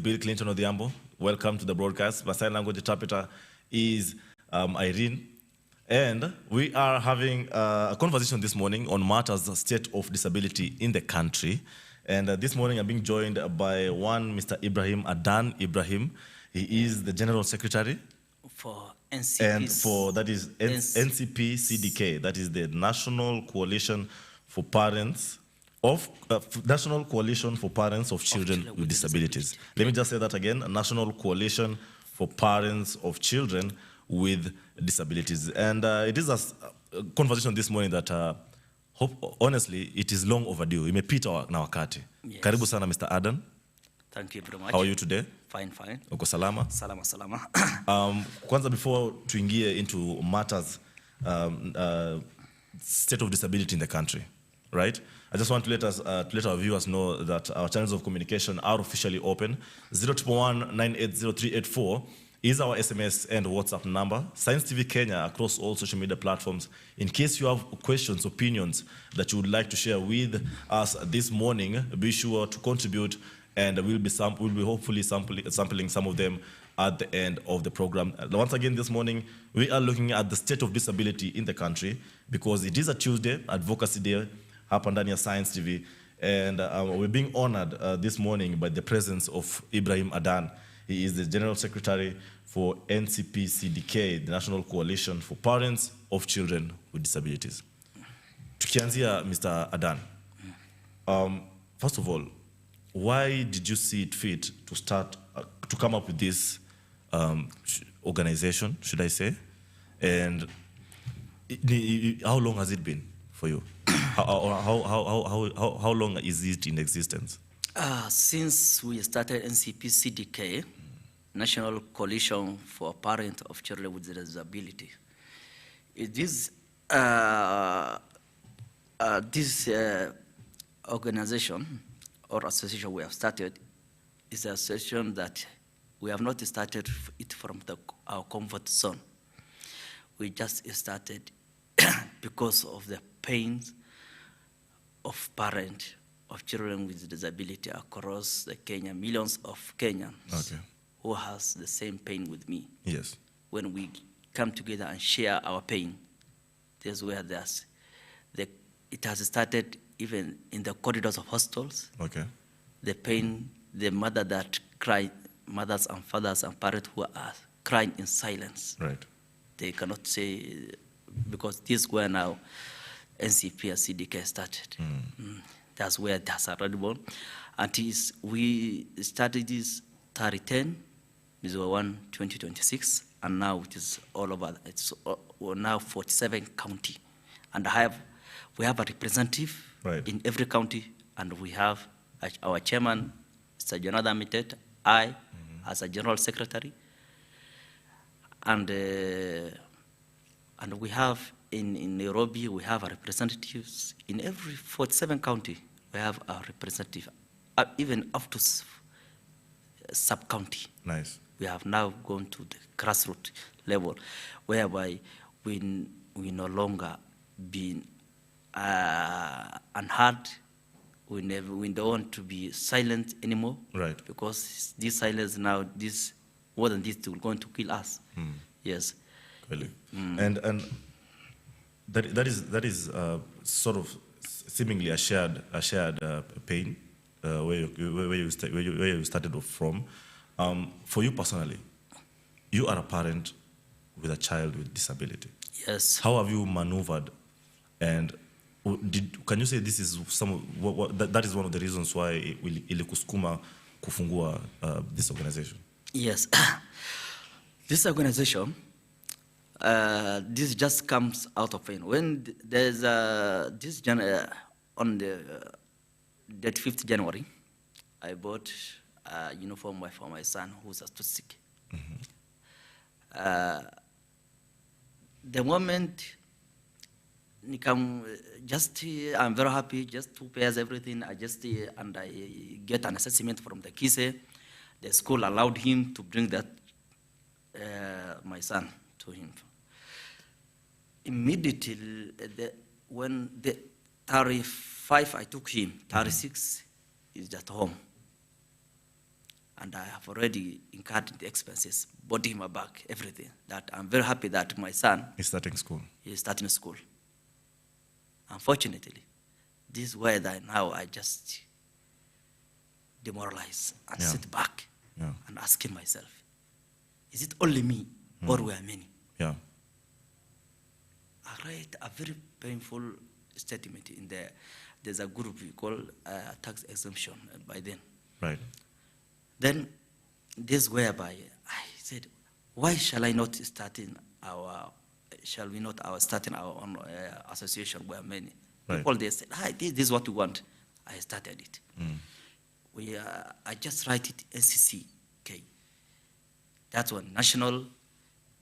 Bill Clinton Odhiambo. Welcome to the broadcast. My sign language interpreter is Irene. And we are having a conversation this morning on matters of state of disability in the country. And this morning I'm being joined by one Mr. Ibrahim Adan Ibrahim. He is the General Secretary for NCP. And for that is NCP CDK, that is the National Coalition for Parents of National Coalition for Parents of Children with Disabilities. Let me just say that again: National Coalition for Parents of Children with Disabilities. And it is a conversation this morning that honestly it is long overdue. Imepita na wakati. Yes. Karibu sana, Mr. Adan. Thank you very much. How are you today? Fine, fine. Uko salama? Salama, salama. Kwanza, before tuingie into matters, state of disability in the country, right? I just want to let our viewers know that our channels of communication are officially open. 011-980-384 is our SMS and WhatsApp number. Science TV Kenya across all social media platforms. In case you have questions, opinions that you would like to share with us this morning, be sure to contribute, and we'll be hopefully sampling some of them at the end of the program. Once again, this morning, we are looking at the state of disability in the country because it is a Tuesday, Advocacy Day, hapa ndani ya Science TV. And we're being honored this morning by the presence of Ibrahim Adan. He is the General Secretary for NCP CDK, the National Coalition for Parents of Children with Disabilities. Tukianzia, Mr. Adan, first of all, why did you see it fit to start, to come up with this organization, should I say? And how long has it been for you? How long is it in existence? Since we started NCP CDK, National Coalition for Parents of Children with Disability, this organization or association we have started is an association that we have not started it from our comfort zone. We just started because of the pains of parents of children with disability across the Kenya, millions of Kenyans who has the same pain with me. Yes. When we come together and share our pain, that's where it has started even in the corridors of hostels. Okay. The pain, the mother that cry, mothers and fathers and parents who are crying in silence. Right. They cannot say, because this is where now NCP and CDK started. That's where it has already born. And we started this 3010, this was 2026, and now it is all over. It's now 47 county. And we have a representative in every county, and we have our chairman, Mr. Jonathan Mitet, I, as a general secretary, and we have in Nairobi, we have our representatives. In every 47 county, we have our representative, even up to sub-county. Nice. We have now gone to the grassroots level, whereby we no longer being unheard. We don't want to be silent anymore. Right. Because this silence now, more than this, will going to kill us. Yes. Really. And that is sort of seemingly a shared pain where you started off from. For you personally, you are a parent with a child with disability. Yes. How have you maneuvered? And can you say this is that is one of the reasons why ilikusukuma kufungua this organization? Yes. This organization, this just comes out of pain. When there's on the 5th January, I bought a uniform for my son who's autistic. The moment I'm very happy, just 2 pairs, everything. I get an assessment from the KISE. The school allowed him to bring that my son to him. Immediately, when the 35 I took him, 36 is at home. And I have already incurred the expenses, bought him a bag, everything. That I'm very happy that my son He's starting school. is starting school. Unfortunately, this is where that now I just demoralize and Yeah. sit back Yeah. and asking myself, is it only me or we are many? Yeah. I write a very painful statement in there. There's a group we call tax exemption by then. Right. Then this whereby I said, why shall I not shall we not starting our own association where many Right. people, they said, hi, this is what we want. I started it. Mm. I just write it NCCK. That's one, National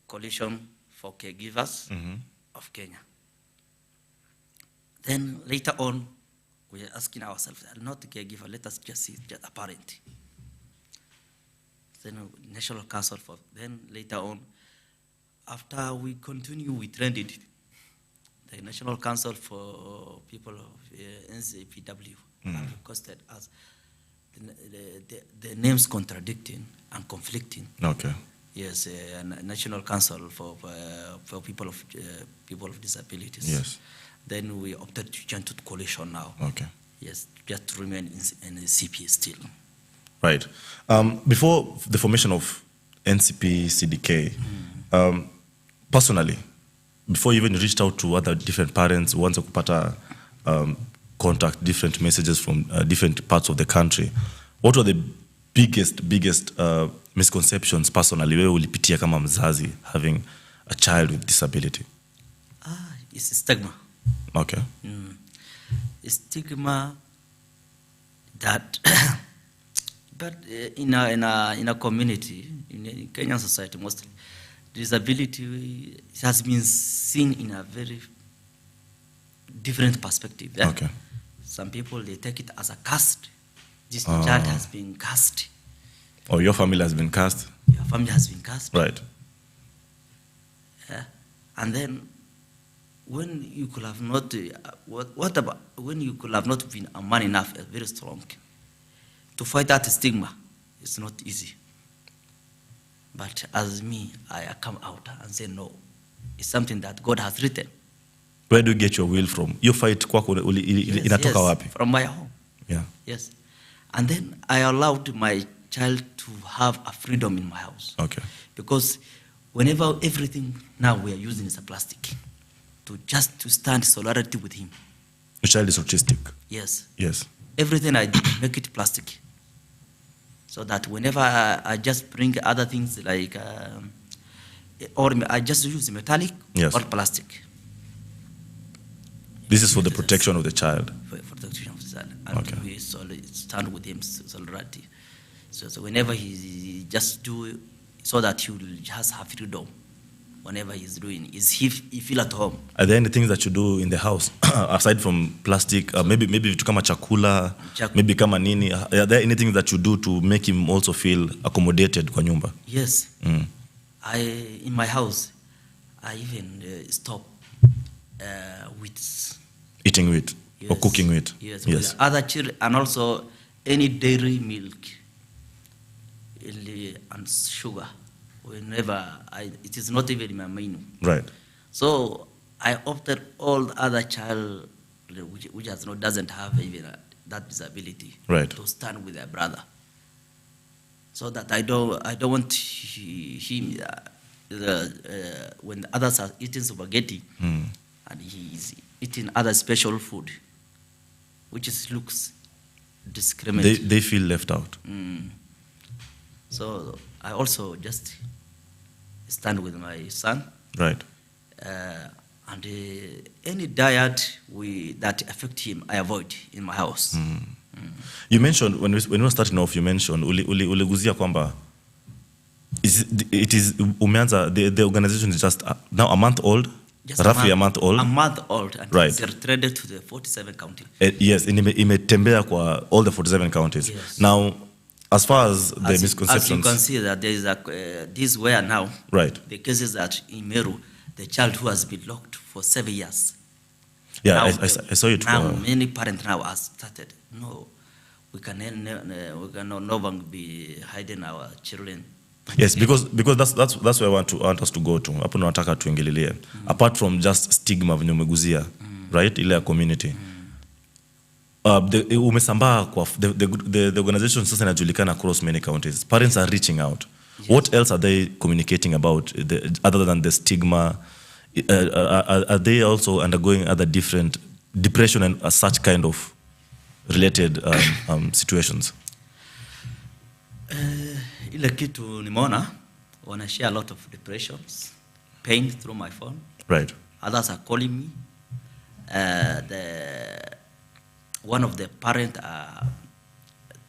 Coalition for Caregivers Mhm. of Kenya. Then later on, we are asking ourselves, not caregiver, let us just see just a parent. Then National Council for, then later on, after we continue, we trended the National Council for People of NCPW requested us the names contradicting and conflicting. Okay. Yes, National Council for people of disabilities. Yes. Then we opted to join to the coalition now. Okay. Yes, just to remain in the CP still. Right. Before the formation of NCP CDK, personally, before you even reached out to other different parents, once kupata contact, different messages from different parts of the country, what were the biggest misconceptions personally wewe ulipitia kama mzazi having a child with disability? It's a stigma. Okay. A stigma that, but in a community, in Kenyan society mostly, disability has been seen in a very different perspective. Yeah? Okay. Some people, they take it as a caste. This child has been cast. Or your family has been cast? Your family has been cast. Right. Yeah? And then, when you could have not, what about when you could have not been a man enough, very strong, to fight that stigma? It's not easy. But as me, I come out and say no. It's something that God has written. Where do you get your will from? Your fight kwako inatoka wapi? From my home. Yeah. Yes. And then I allowed my child to have a freedom in my house. Okay. Because whenever everything now we are using is a plastic, to stand solidarity with him. Your child is autistic? Yes. Yes. Everything I do, make it plastic. So that whenever I just bring other things like, or I just use metallic Yes. or plastic. This is for the protection of the child? For protection of the child. And Okay. we stand with him, solidarity. So whenever he just do, so that he will just have freedom. Whenever he's doing, he feel at home. Are there any things that you do in the house aside from plastic? Maybe vitu kama chakula, maybe kama nini. Are there anything that you do to make him also feel accommodated kwa nyumba? Yes. In my house, I even stop wheats. Eating wheat or cooking wheat? Yes. Yes. Other children, and also any dairy milk and sugar. Whenever it is not even in my menu. Right. So I opted all the other child which doesn't have even that disability, Right. to stand with their brother. So that I don't want him when the others are eating spaghetti and he is eating other special food, which looks discriminating. They feel left out. So I also just stand with my son. Right. And any diet that affect him, I avoid in my house. You mentioned, when we were starting off, you mentioned, uliguzia kwamba, it is umeanza, the organization is just now a month old? Just roughly a month old? A month old, and Right. it's retreated to the 47 county. Yes, imetembea kwa all the 47 counties. Yes. Now, as far as the misconceptions... As you can see that there is this where now, right. the cases that in Meru, the child who has been locked for 7 years. Yeah, Now, I saw it. Now many parents now have started, no, we can no longer be hiding our children. Yes, because that's where I want us to go to. Hapo nataka tuingililie. Apart from just stigma venye umeguzia, right? Ile ya community. Umesambaa kwa the organization sasa inajulikana across many counties. Parents are reaching out. Yes. What else are they communicating about other than the stigma? Are they also undergoing other different depression and such kind of related situations? Ile kitu nimeona wana share a lot of depressions, pain through my phone. Right. Others are calling me. One of the parents are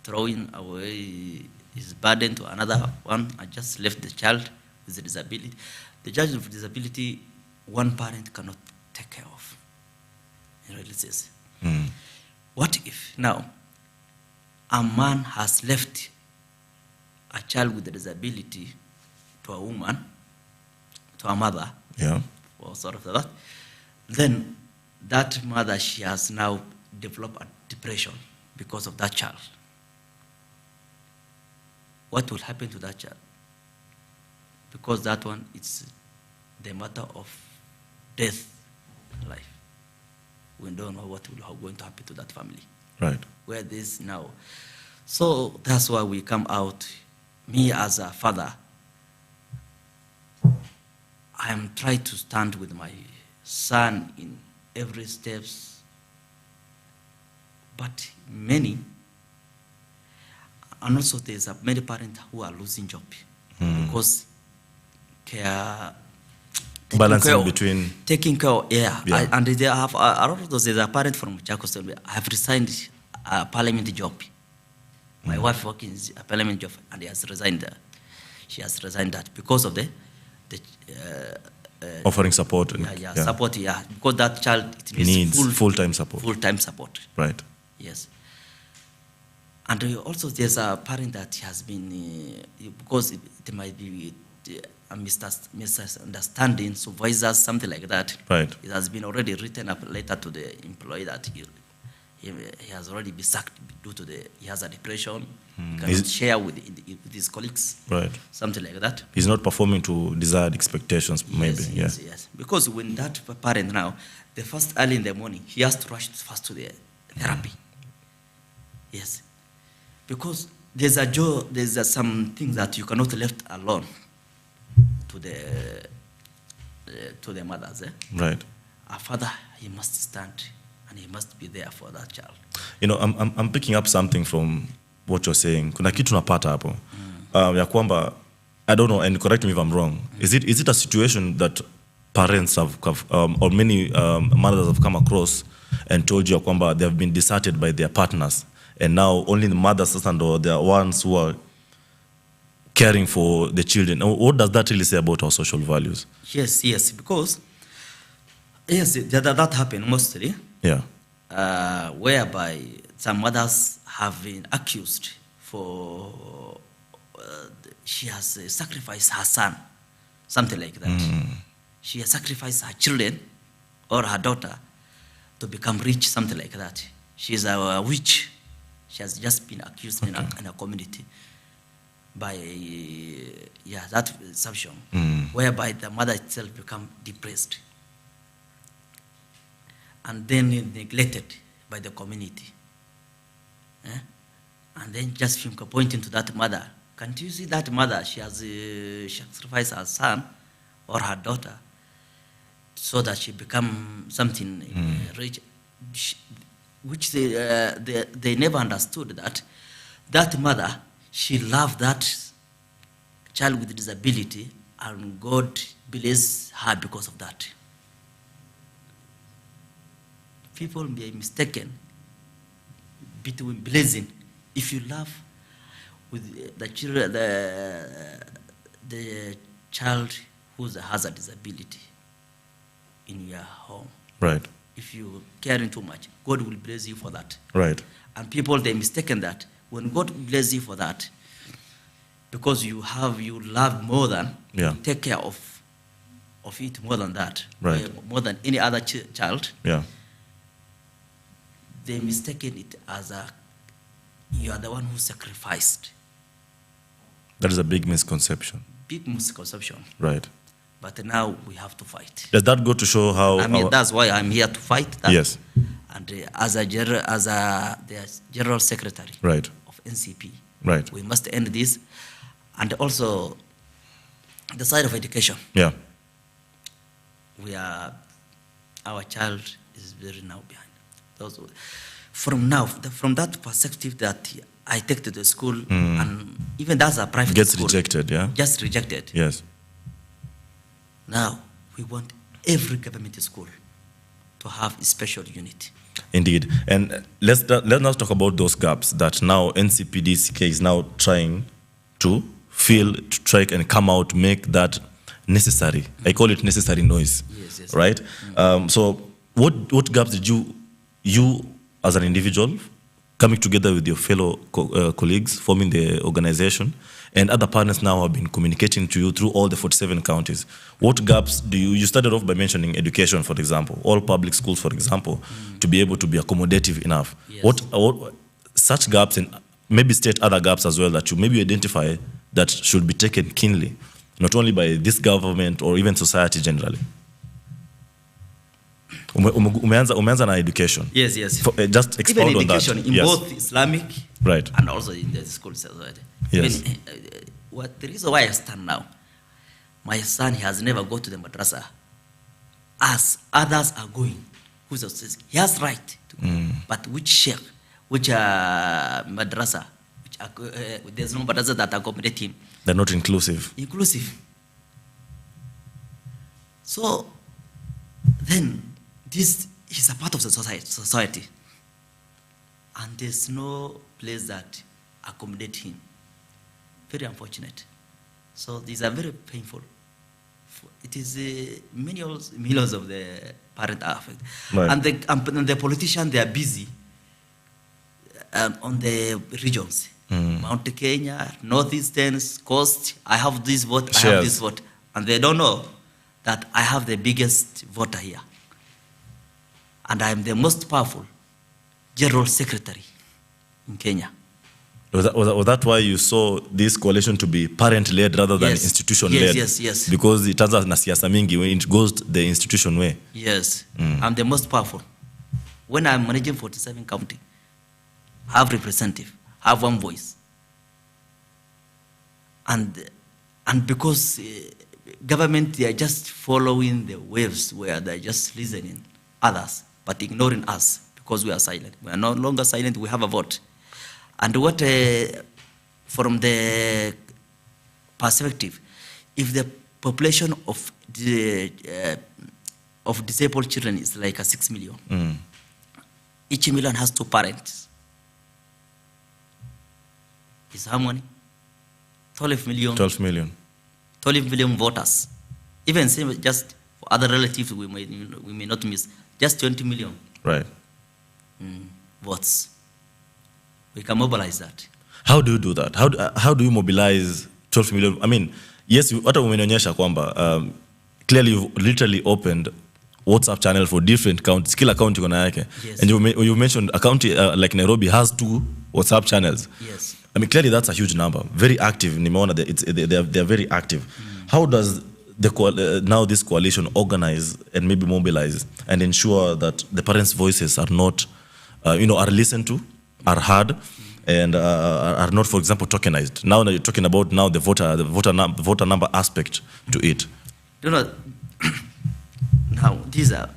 throwing away his burden to another one. I just left the child with a disability. The child with disability, one parent cannot take care of. It really says. What if now a man has left a child with a disability to a woman, to a mother, or sort of that, then that mother, she has now developed a depression because of that child. What will happen to that child? Because that one, it's the matter of death, life. We don't know what will going to happen to that family. Right. Where this now. So that's why we come out. Me as a father, I am trying to stand with my son in every steps. But many, and also there's many parents who are losing job because care. Balancing between taking care, and they have a lot of those. There's a parent from Machakos. I have resigned a parliament job. My wife working a parliament job, and he has resigned. She has resigned that because of the offering support. Support. Because that child needs full-time support. Full-time support. Right. Yes. And also there's a parent that has been because it might be a misunderstanding, supervisors, something like that. Right. It has been already written up letter to the employee that he has already been sacked due to he has a depression. He cannot share with his colleagues. Right. Something like that. He's not performing to desired expectations, maybe. Yes. Because when that parent now, the first early in the morning, he has to rush first to the therapy. Yes. Because there's some things that you cannot left alone to the mothers. Right. A father, he must stand and he must be there for that child. You know, I'm picking up something from what you're saying. Kuna kitu napata hapo. Ya kwamba, I don't know, and correct me if I'm wrong. Is it a situation that parents have or many mothers have come across and told you kwamba they have been deserted by their partners, and now only the mothers and or the ones who are caring for the children? What does that really say about our social values? Yes, because that happened mostly. Yeah. Whereby some mothers have been accused for she has sacrificed her son, something like that. She has sacrificed her children or her daughter to become rich, something like that. She is a witch. She has just been accused in a community by that assumption, whereby the mother itself become depressed and then neglected by the community. And then just pointing to that mother. Can't you see that mother? She has sacrificed her son or her daughter so that she become something rich, which they never understood that mother, she loved that child with disability, and God bless her because of that. People may be mistaken between blessing. If you love with the children, the child who has a disability in your home, right? If you caring too much, God will bless you for that. Right. And people, they mistaken that when God bless you for that, because you love more than, take care of it more than that, right? More than any other child. Yeah. They mistaken it as you are the one who sacrificed. That is a big misconception. Big misconception. Right. But now we have to fight. Does that go to show how? I mean, that's why I'm here to fight that. Yes. And the general secretary Right. of NCP, Right. we must end this. And also, the side of education. Yeah. Our child is very now behind. From that perspective that I take to the school, and even that's a private Gets school. rejected, yeah? Just rejected. Yes. Now, we want every government school to have a special unit. Indeed. And let's not talk about those gaps that now NCPDCK is now trying to fill, to try and come out, make that necessary. I call it necessary noise. Yes. Right? So what gaps did you as an individual, coming together with your fellow colleagues, forming the organization, and other partners now have been communicating to you through all the 47 counties. What gaps do you started off by mentioning education, for example, all public schools, for example, to be able to be accommodative enough. Yes. What such gaps, and maybe state other gaps as well, that you maybe identify that should be taken keenly, not only by this government or even society generally? Umeanza na education. Yes. Just expound even on that. education in Yes. both Islamic Right. and also in the school society. Yes. The reason why I stand now, my son has never go to the madrasa as others are going. He has right to go. But which sheikh, which madrasa, there's no madrasa that accommodate him. They're not inclusive. So then this is a part of the society. And there's no place that accommodate him. Very unfortunate. So these are very painful. It is millions of the parents are affected. Right. And the politicians, they are busy on the regions. Mount Kenya, Northeastern, Coast, I have this vote, I have this vote. And they don't know that I have the biggest voter here. And I am the most powerful general secretary in Kenya. Was that why you saw this coalition to be parent-led rather than institution-led? Yes. Because it turns out na siasa mingi when it goes the institution way. Yes, I'm the most powerful. When I'm managing 47 county, I have representative, I have one voice. And because government, they are just following the waves where they're just listening others, but ignoring us because we are silent. We are no longer silent, we have a vote. And what, from the perspective, if the population of disabled children is like 6 million, each million has 2 parents. Is how many? 12 million. 12 million. 12 million voters. Even same, just for other relatives we may not miss, just 20 million. Right. Votes. We can mobilize that. How do you do that? How do you mobilize 12 million? I mean, yes, hata umenionyesha kwamba clearly you've literally opened WhatsApp channel for different counties. Kila county kona yake. Yes. And you mentioned a county like Nairobi has 2 WhatsApp channels. Yes. I mean, clearly that's a huge number. Very active. Nimeona they're very active. How does now this coalition organize and maybe mobilize and ensure that the parents' voices are not, are listened to, are heard, and are not, for example, tokenized? Now that you're talking about the voter number aspect to it. Now these are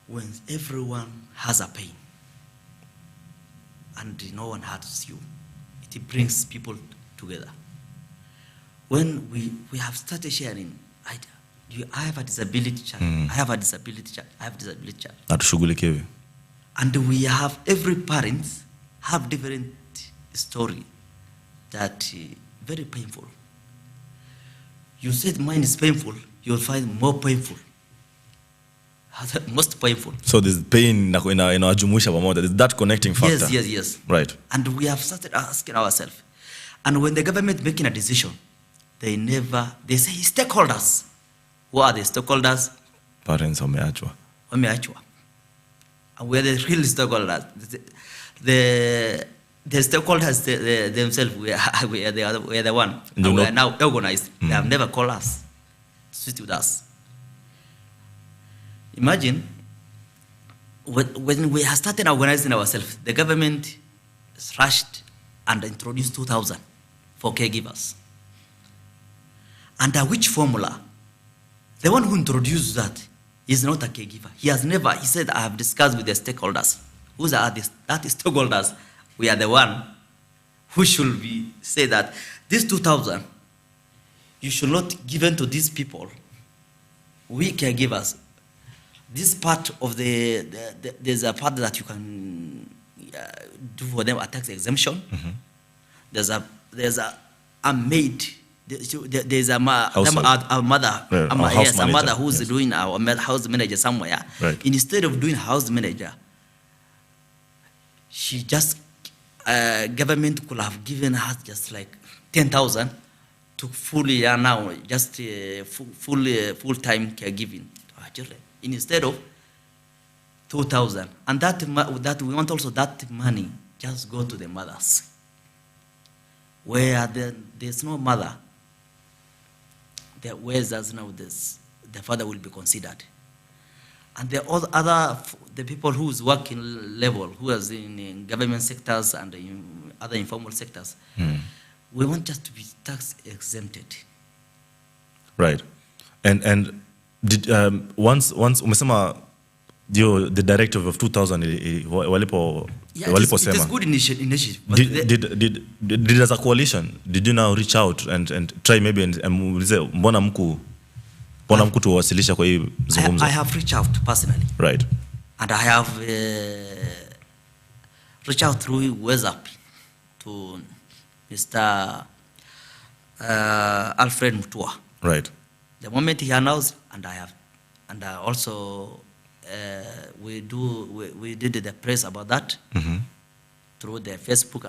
when everyone has a pain and no one hurts you. It brings people together. When we have started sharing, I have a disability child, I have a disability child, I have a disability child. Atushughulikiwe. And we have, every parent have different story that very painful. You said mine is painful, you'll find more painful. Most painful. So there's pain inawajumuisha pamoja. There's that connecting factor. Yes. Right. And we have started asking ourselves. And when the government making a decision, they say stakeholders. Who are the stakeholders? Parents wameachwa. And we are the real stakeholders. The the stakeholders themselves, we are the one. You And we know- are now organized. They have never called us to sit with us. Imagine, when we have started organizing ourselves, the government rushed and introduced 2,000 for caregivers. Under which formula? The one who introduced that is not a caregiver. He said, I have discussed with the stakeholders. Who are the stakeholders? We are the one who should say that this 2,000, you should not give in to these people. We caregivers. This part of there's a part that you can do for them a tax exemption. Mm-hmm. There's a maid. There's a Household. mother, Right, a house yes, a manager, mother who's yes. doing our house manager somewhere. Right. Instead of doing house manager, she just government could have given her just like 10,000 to fully now just full-time caregiving to her children instead of 2,000. And that we want also that money just go to the mothers where there's no mother. Where's that now? The father will be considered. And the people who's working level, who is in government sectors and in other informal sectors, we want just to be tax exempted. Right. And did once umesema the directive of 2000 walipo Yeah, it is sema, good initiative. But did as a coalition, did you now reach out and try maybe and muulize mbona mku tuwasilisha kwa hii zungumzo? I have reached out personally. Right. And I have reached out through WhatsApp to Mr. Alfred Mutua. Right. The moment he announced, and I also we did the press about that through the Facebook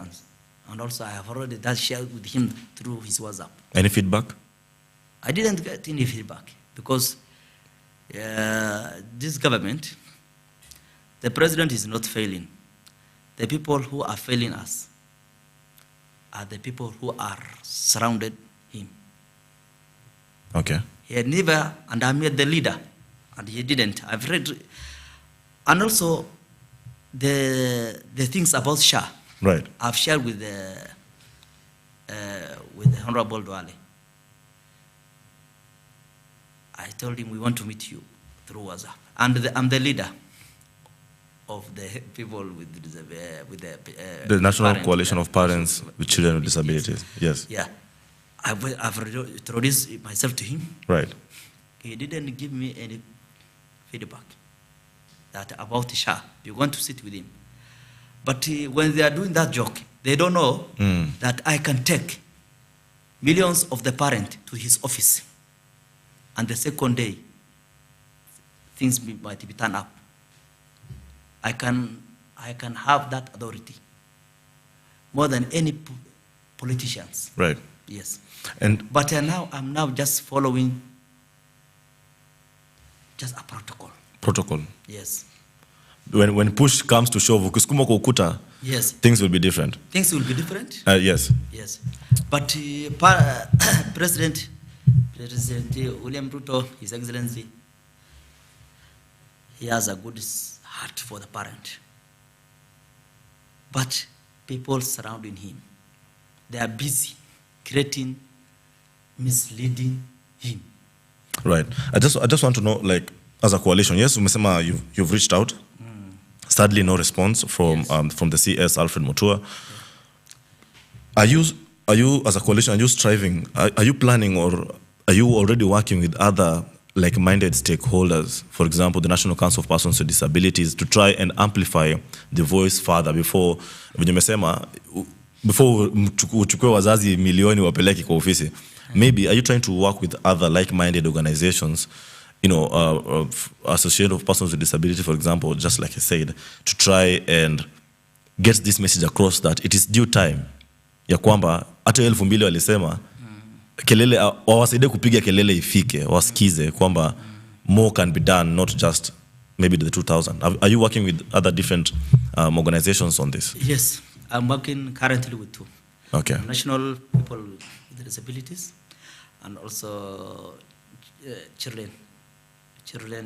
and also I have already shared with him through his WhatsApp. Any feedback? I didn't get any feedback because this government, the president is not failing. The people who are failing us are the people who are surrounded him. Okay. He had never, and I made the leader, and he didn't. I've read, and also the things about Shah. Right. I've shared with the Honorable Duale. I told him we want to meet you through WhatsApp, and I'm the leader of the people with The National parents, Coalition of Parents with Children with Disabilities. Yes. Yeah, I've introduced myself to him. Right. He didn't give me any feedback that about Shah. You want to sit with him. But when they are doing that joke, they don't know that I can take millions of the parent to his office. And the second day, things might be turned up. I can have that authority more than any politicians. Right. Yes. But I'm now just following just a protocol. Protocol. Yes. When push comes to shove, ukisukuma kwa ukuta, Yes. things will be different. Things will be different. Yes. Yes. But President William Ruto, His Excellency, he has a good heart for the parent. But people surrounding him, they are busy creating, misleading him. Right. I just want to know, like, as a coalition, yes, umesema you've reached out. Sadly, no response from the CS Alfred Mutua. Are you as a coalition? Are you striving? Are you planning, or are you already working with other like-minded stakeholders? For example, the National Council of Persons with Disabilities, to try and amplify the voice further before uchukue wazazi milioni wapeleke kwa ofisi. Maybe are you trying to work with other like-minded organizations? Association of Persons with Disability, for example, just like I said, to try and get this message across that it is due time. Ya kwamba hata 2000 walisema kelele wawasaidie kupiga kelele ifike, wasikize kwamba more can be done, not just maybe the 2000. Are you working with other different organizations on this? Yes, I'm working currently with two. Okay. National people with disabilities and also children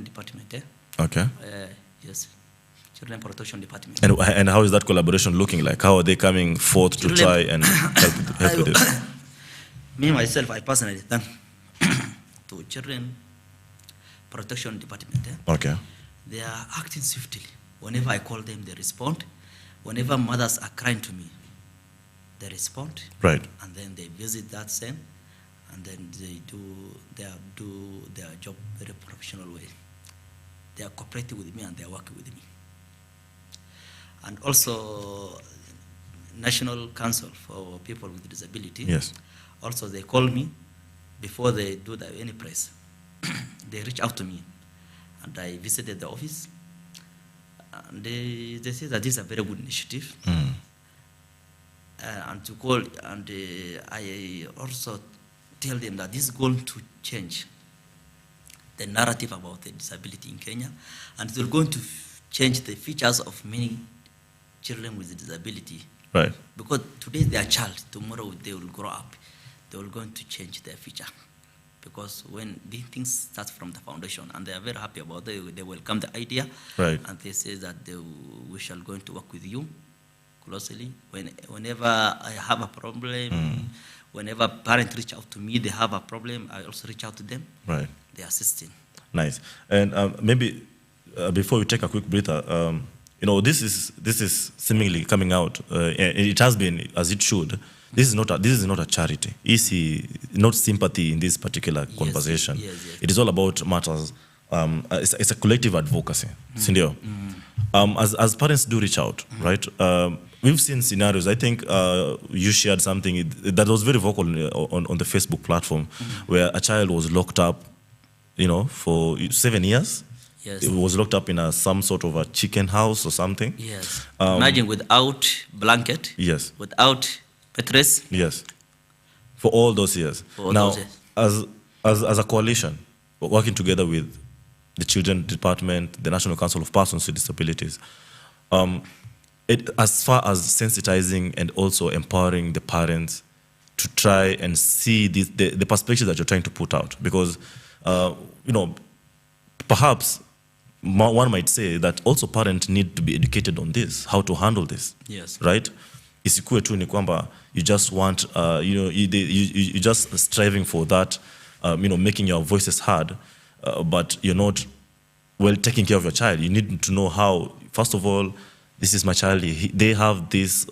department. Okay. Yes, children protection department. And how is that collaboration looking like? How are they coming forth to try and help with this? Me, myself, I personally thank to children protection department. Okay. They are acting swiftly. Whenever I call them, they respond. Whenever mothers are crying to me, they respond. Right. And then they visit that scene, and then they do their job very professional way. They are cooperating with me and they are working with me. And also, National Council for People with Disability. Yes. Also, they call me before they do any press. They reach out to me, and I visited the office. And they say that this is a very good initiative. And to call, and I also tell them that this is going to change the narrative about the disability in Kenya, and they're going to change the features of many children with disability. Right. Because today they are child, tomorrow they will grow up. They will going to change their future. Because when these things start from the foundation, and they are very happy about it, they welcome the idea, right. And they say that we shall going to work with you closely. Whenever I have a problem, whenever parents reach out to me, they have a problem, I also reach out to them. Right. They are assisting. Nice. And maybe before we take a quick breather, you know, this is seemingly coming out, and it has been as it should. This is not a charity. It's not sympathy in this particular conversation. Yes. It is all about matters. It's a collective advocacy. Sindio. As parents do reach out, right? We've seen scenarios. I think you shared something that was very vocal on the Facebook platform, where a child was locked up, you know, for 7 years. Yes. It was locked up in some sort of a chicken house or something. Yes. Imagine without blanket. Yes. Without mattress. Yes. For all those years. Now, as a coalition, working together with the Children Department, the National Council of Persons with Disabilities, as far as sensitizing and also empowering the parents to try and see the perspective that you're trying to put out, because you know, perhaps one might say that also parents need to be educated on this, how to handle this. Yes. Right? Isikue tu ni kwamba you just want, you know, you just striving for that, you know, making your voices heard, but you're not well taking care of your child. You need to know how, first of all, this is my child, they have this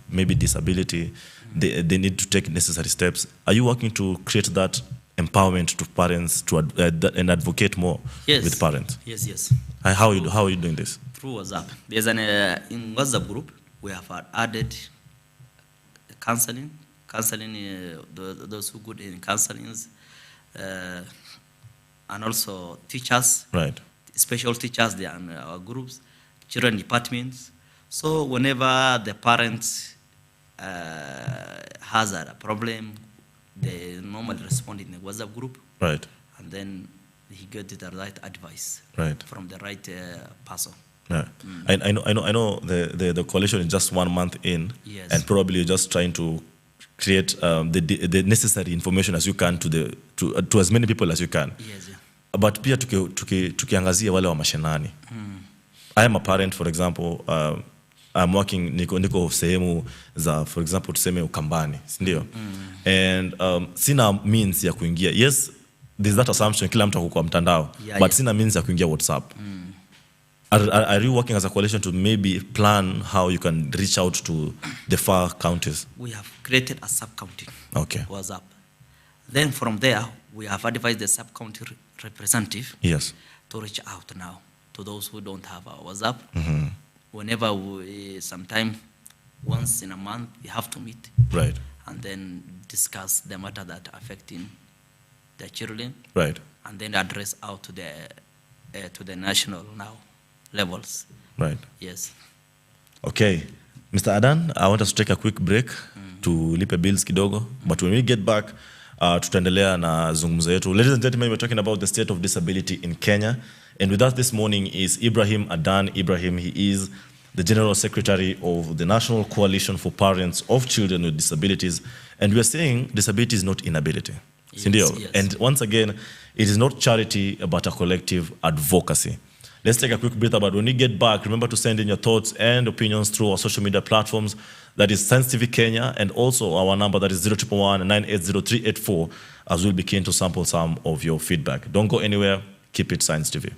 maybe disability, they need to take necessary steps. Are you working to create that empowerment to parents and advocate more with parents? Yes. How are you doing this? Through WhatsApp. There's in WhatsApp group, we have added counseling, those who good in counselings, and also teachers, right? Special teachers, they are in our groups, children departments. So whenever the parents has a problem, they normally respond in the WhatsApp group, right? And then he gets the right advice, right, from the right person. Yeah. I know the coalition is just 1 month in, yes, and probably you're just trying to create the necessary information as you can to as many people as you can. Yes, yeah. But pia tukiangazia wale wa mashinani. I am a parent, for example, I'm working, niko sehemu za, for example, tuseme Ukambani, ndio? And sina means ya kuingia. Yes, there's that assumption kila mtu kwa mtandao, but sina means ya kuingia WhatsApp. Are you working as a coalition to maybe plan how you can reach out to the far counties? We have created a sub-county, okay, WhatsApp. Then from there, we have advised the sub-county representative, yes, to reach out now to those who don't have our WhatsApp. Whenever sometime, once in a month, we have to meet, right, and then discuss the matter that are affecting the children, right, and then address out to the national now levels. right. Yes. Okay, Mr. Adan, I want us to take a quick break to lipe bills kidogo, but when we get back, tutaendelea na zungumzo yetu. Ladies and gentlemen, we're talking about the state of disability in Kenya, and with us this morning is Ibrahim Adan Ibrahim. He is the General Secretary of the National Coalition for Parents of Children with Disabilities. And we are saying disability is not inability. Yes, Sindio? yes. And once again, it is not charity, but a collective advocacy. Let's take a quick breather, but when we get back, remember to send in your thoughts and opinions through our social media platforms. That is Science TV Kenya, and also our number that is 0111 980 384, as we'll be keen to sample some of your feedback. Don't go anywhere. Keep it Science TV.